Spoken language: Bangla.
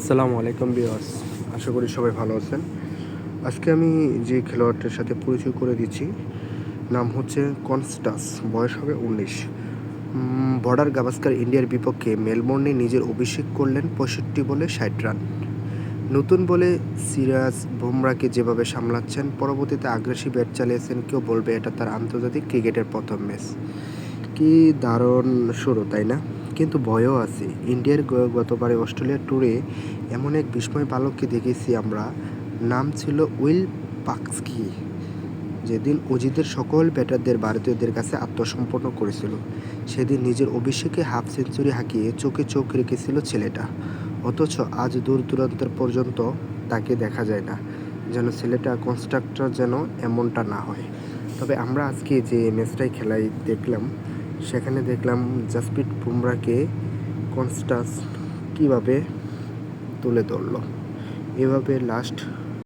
আসসালামু আলাইকুম ভিউয়ার্স, আশা করি সবাই ভালো আছেন। আজকে আমি যে খেলোয়াড়টার সাথে পরিচয় করে দিচ্ছি, নাম হচ্ছে কনস্টাস, বয়স হবে 19। বর্ডার গাভাস্কার ইন্ডিয়ার বিপক্ষে মেলবোর্নে নিজের অভিষেক করলেন 65 বলে 60 রান। নতুন বলে সিরাজ বুমরাকে যেভাবে সামলাচ্ছেন, পরবর্তীতে আগ্রাসী ব্যাট চালিয়েছেন, কেউ বলবে এটা তার আন্তর্জাতিক ক্রিকেটের প্রথম ম্যাচ। কি দারুণ শুরু, তাই না? কিন্তু ভয়ও আছে। ইন্ডিয়ার গতবারে অস্ট্রেলিয়া ট্যুরে এমন এক বিস্ময় বালককে দেখেছি আমরা, নাম ছিল উইল পাক্সকি। যেদিন অজিতের সকল ব্যাটারদের ভারতীয়দের কাছে আত্মসমর্পণ করেছিল, সেদিন নিজের অভিষেকে হাফ সেঞ্চুরি হাঁকিয়ে চোখে চোখ রেখেছিল ছেলেটা। অথচ আজ দূর দূরান্তর পর্যন্ত তাকে দেখা যায় না। যেন ছেলেটা কনস্ট্রাক্টর যেন এমনটা না হয়। তবে আমরা আজকে যে ম্যাচটাই খেলাই দেখলাম, সেখানে দেখলাম জাসপ্রীত বুমরাকে কনস্টাস কীভাবে তুলে ধরল। এভাবে লাস্ট